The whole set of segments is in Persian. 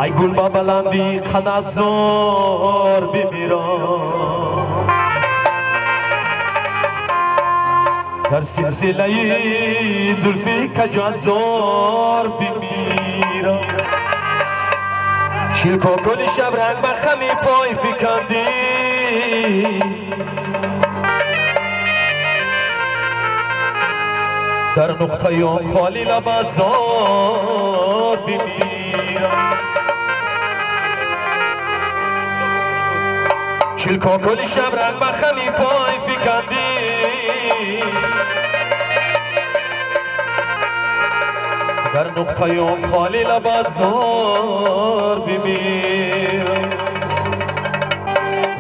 ای گل با بلندی قد زار بمیرم در سلسله زلفی کجازار بمیرم شیلکا گل شبرنگ به خمی پای فکندی در نقطه آن خالی لبازار بمیرم شیلکا گل شبرنگ به خمی پای فکندی در نقطه آن خالی لبازار بمیرم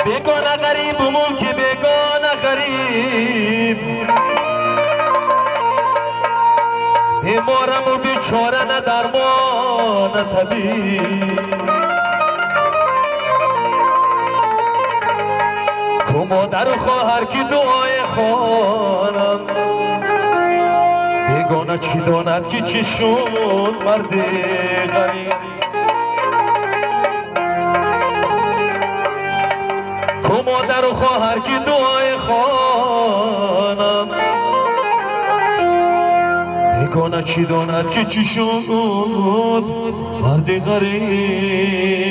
بیگانه غریب و ملکی بیگانه غریب بیمارم و بیچاره نه درمان نه طبیب تو مادر و خواهر که دعای خوانم بیگانه چی داند که چی شد مرد غریب تو مادر و خواهر که دعای خوانم بیگانه چی داند که چی شد مرد غریب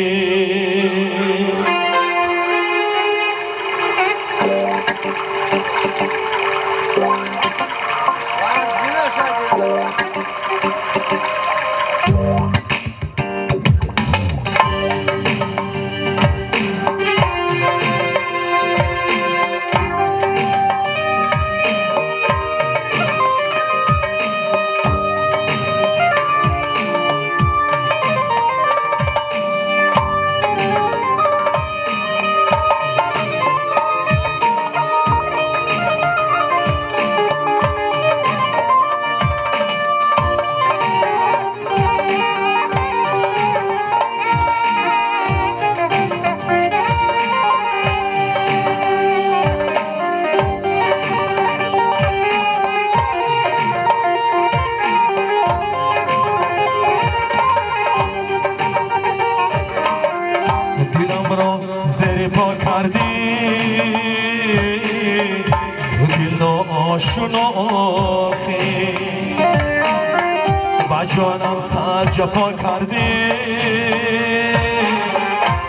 با جانم صد جفا کردی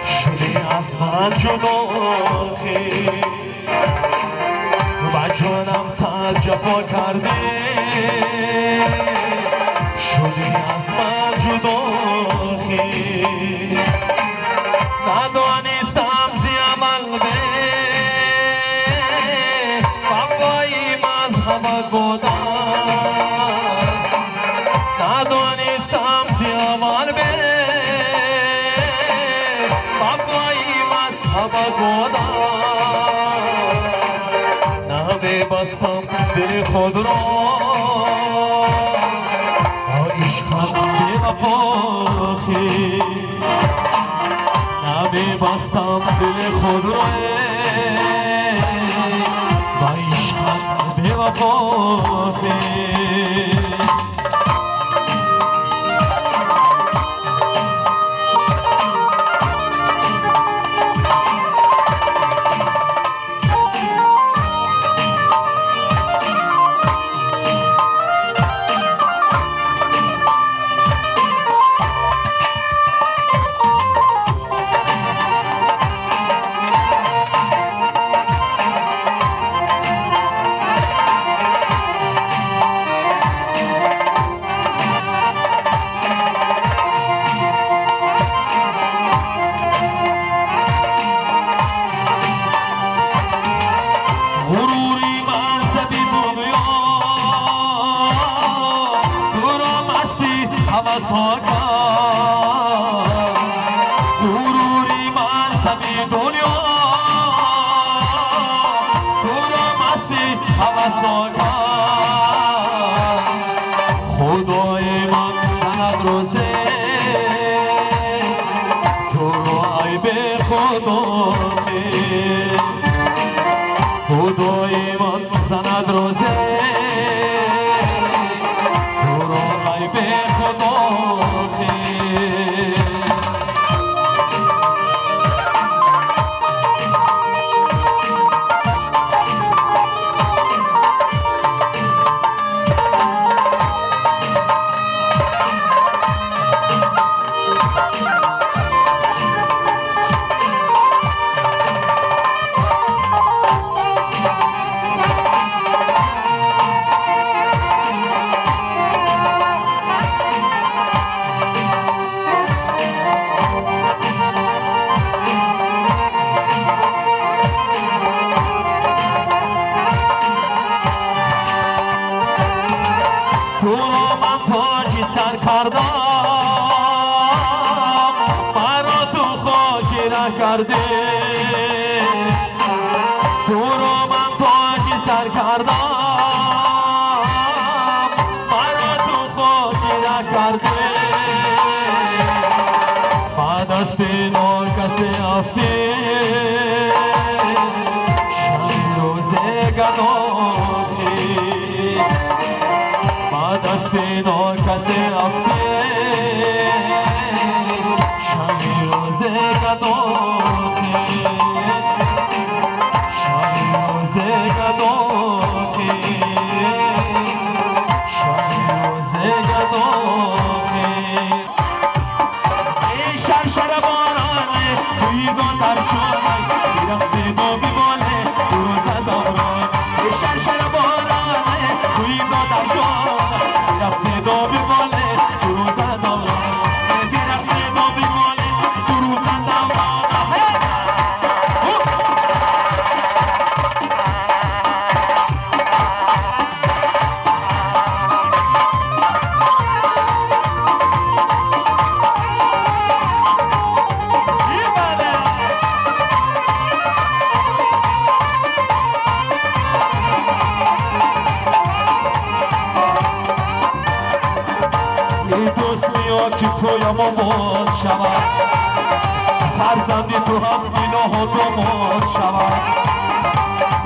شدی از من جدا با جانم صد جفا کردی شدی از من جدا ندانستم زی عمل به بابایی مذهبت بودم ندانستم زیاوان به بابایی مذهبت بودم نمی بستم دل خود را با عشقم بی وفاخی نمی بستم دل خود را با عشقم بی وفاخی غروری منصبی دنیا تو را مستی حوثاکا خدای من زند روزه تو را ای به خدا خدای من زند روزه تو را ای به خدا کرده تو رو من پاکی سر کردم مرا تو خاکی نکرده بعد از تینان کسی افته شب روزه گداخی بعد از تینان کسی افته شب روزه گداخی شب روزه گداخی شب روزه گداخی شرشر بارانه تویگان در شانه بیرقص با بیمانه روزه دارانه شرشر بارانه تویگان در شانه بیرقص با بیمانه روزه دارانه بیرقص با بیمانه روزه دارانه که تویم آباد شود فرزندی تو هم اینها داماد شود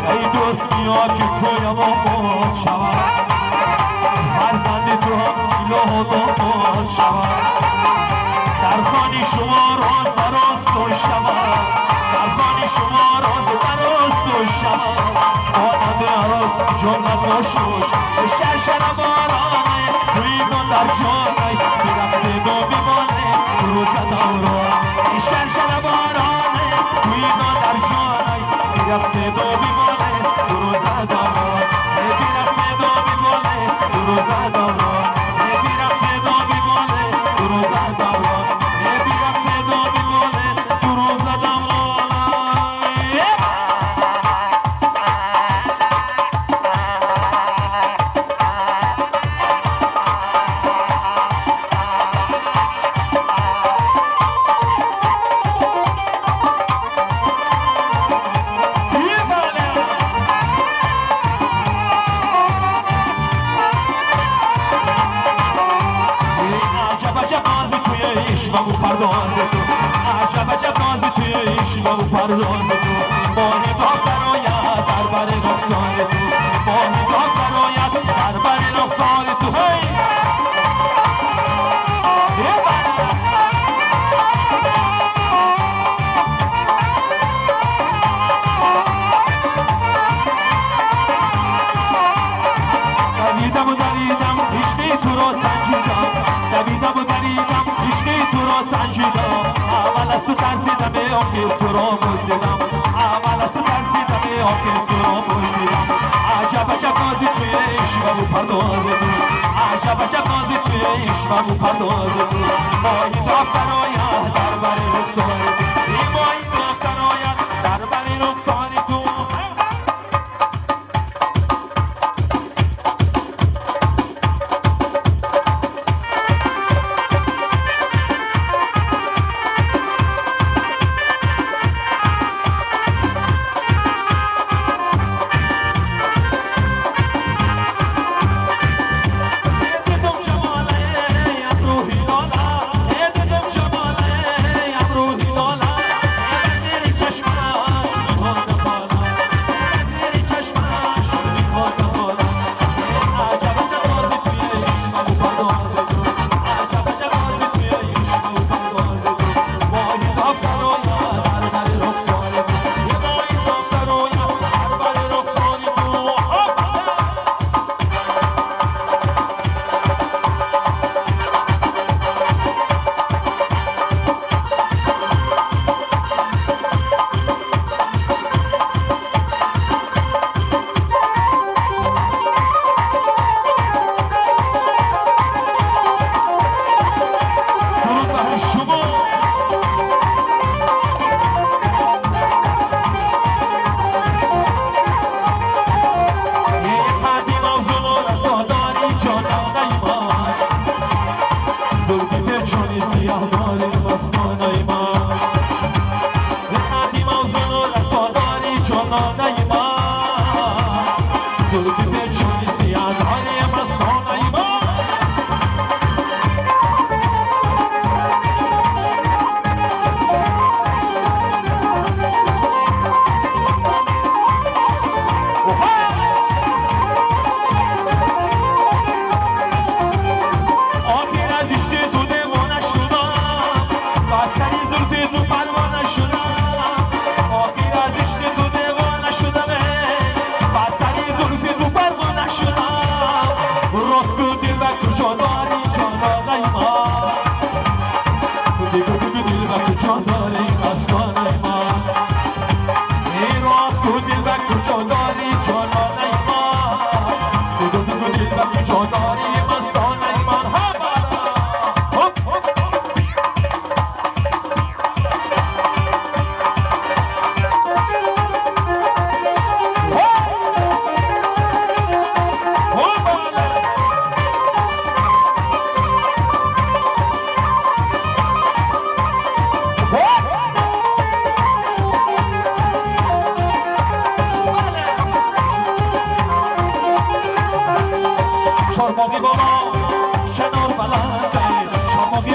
ای دوست بیا که تویم آباد شود فرزندی تو هم اینها داماد شود در خانه شما راز براست تو شود در خانه شما راز براست تو شود آنم عراز جنت را شد شرشر بارانه تویگان در جانه بیرقص دو بیمانه روزه دوران شرشر بارانه تویگان در جانه بیرقص دو بیمانه روزه دوران بیرقص دو بیمانه روزه دوران بیرقص دو بیمانه روزه دوران بیرقص دو بیمانه روزه دوران عجب عجب نازی توی عشق و پرداز تو ماهی داغ برآید در بر رخسار تو ماهی داغ برآید در بر رخسار تو دویدم و دویدم عشقی تو را سنجیدم دویدم و دویدم عشقی تو را سنجیدم اول از تو ترسیدم آخر تو را بوسیدم اول از تو ترسیدم آخر تو را بوسیدم عجب عجب نازی توی عشق و پرداز تو عجب عجب نازی توی عشق و پرداز تو ماهی داغ برآید در بر رخسار تو ماهی داغ برآید در بر رخسار تو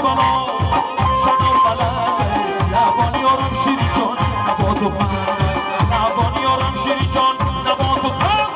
بالا شنال بلده لبانی آرام شیری جان نبات و پنده لبانی آرام شیری جان نبات و پنده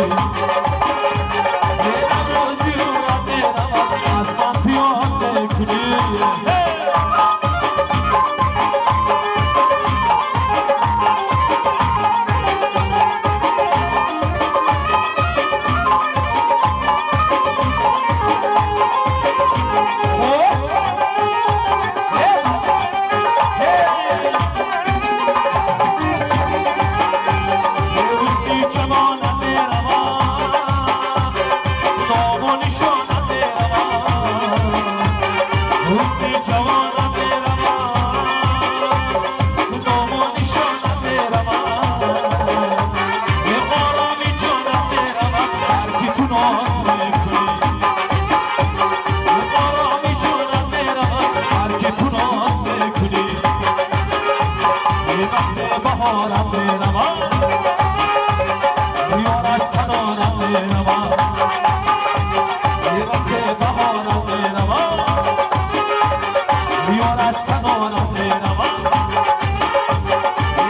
میرم روزی رو میرم از من پیاده کنی بهارم میرم یار از کنارم میرم یه وقت بهارم میرم یار از کنارم میرم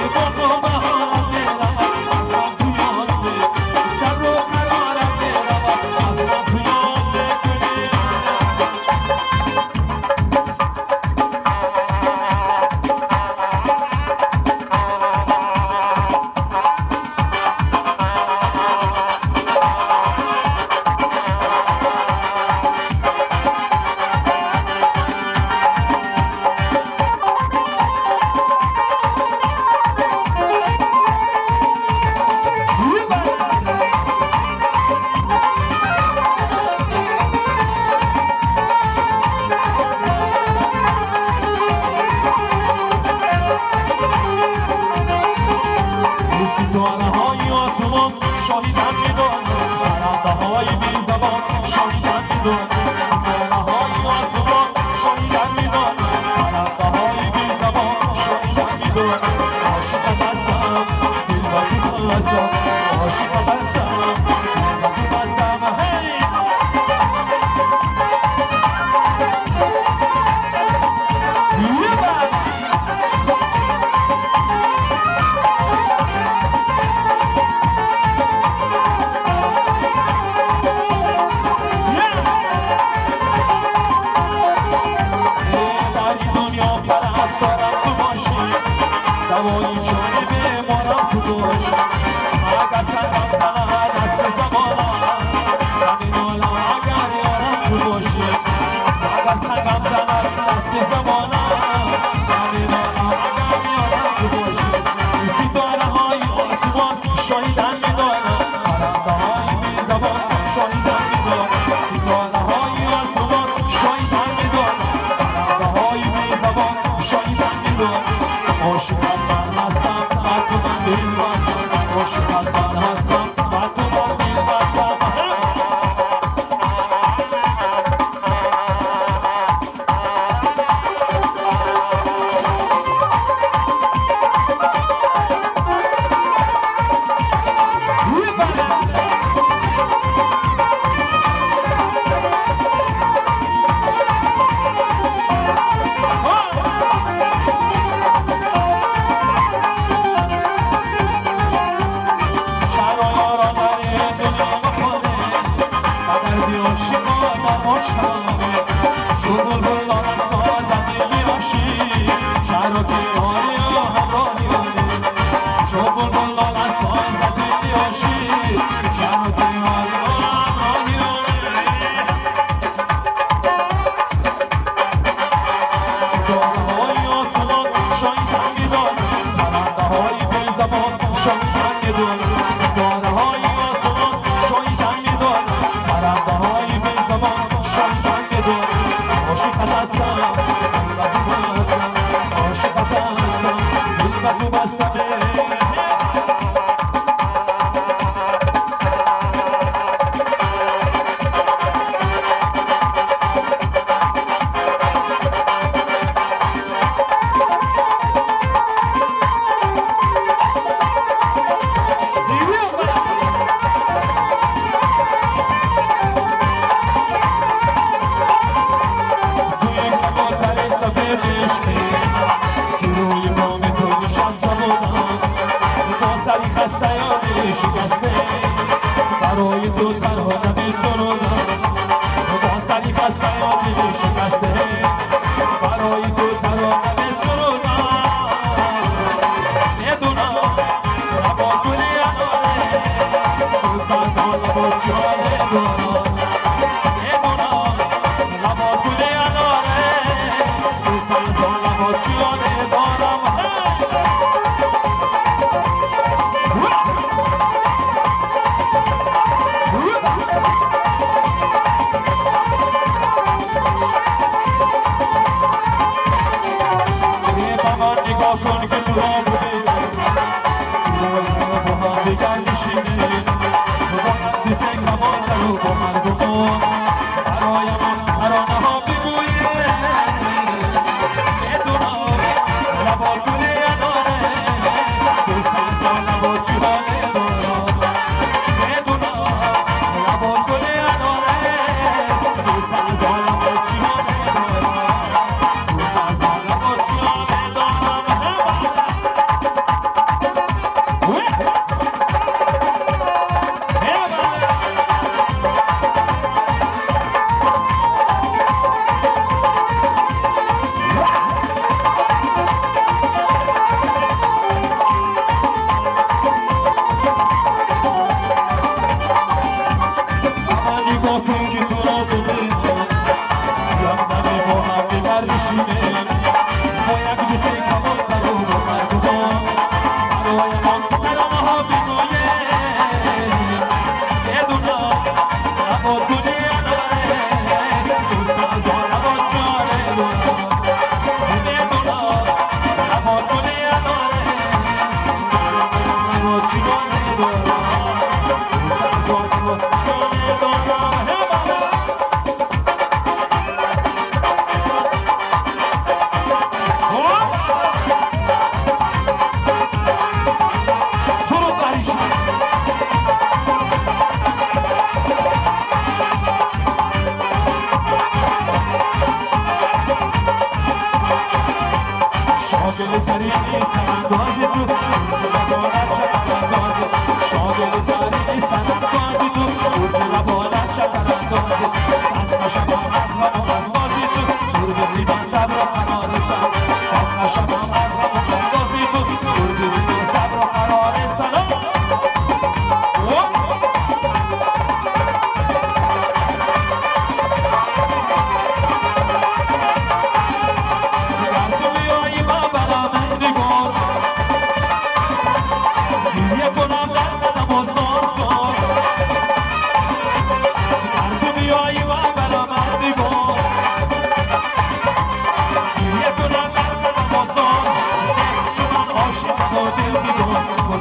یه وقت بهارم میرم از من تو یاد میرم صبر و قرارم میرم از من تو یاد میکنی ستاره‌های آسمان شاهدن می‌دانند پرنده‌های بی‌زبان شاهدن می‌دانند ستاره‌های آسمان شاهدن می‌دانند پرنده‌های بی‌زبان شاهدن می‌دانند عاشقت هستم دلبری هستم عاشقت هستم دلبری هستم هی دوایی شده بیمارم تو دوش اگر سرم زنه دست زمانم همین حالا اگر یارم تو باشی اگر سرم زنه دست زمانم همین حالا اگر یارم تو باشی ستاره‌های آسمان شاهدن می‌دانند پرنده‌های بی‌زبان شاهدن می‌دانند ستاره‌های آسمان شاهدن می‌دانند پرنده‌های بی‌زبان شاهدن می‌دانند عاشقت من هستم من تو من دل بستم عاشقت من هستم من تو من دل بستم عاشقت هستم عاشقت هستم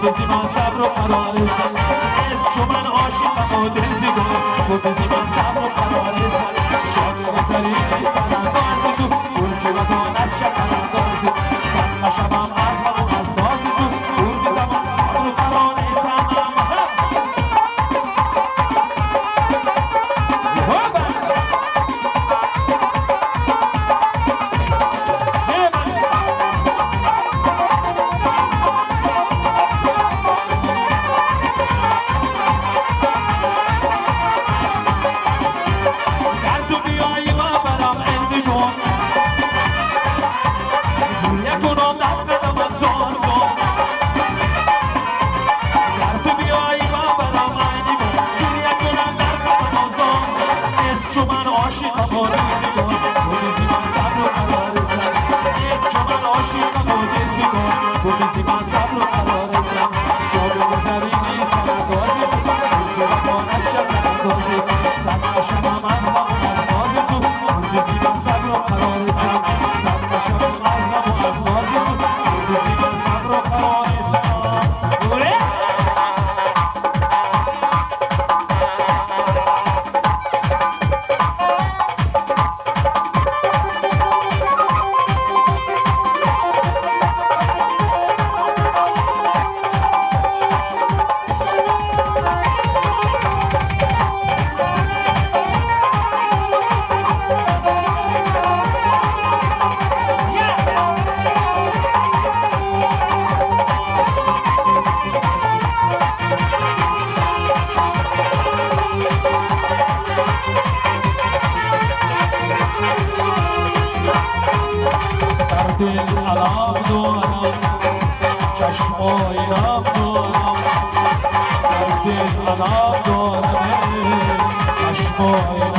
بودی من صبر و قرار زن از چون من عاشقم و دل بیگار بودی من صبر و قرار زن شاگر زری سرم باز تو گرگی و دانت شکرم دازی سن نشمم از هم و از دازی تو گرگی زمان صبر و قرار زن دل علام دارم چشم آینم دارم در دل علام دارم چشم آینم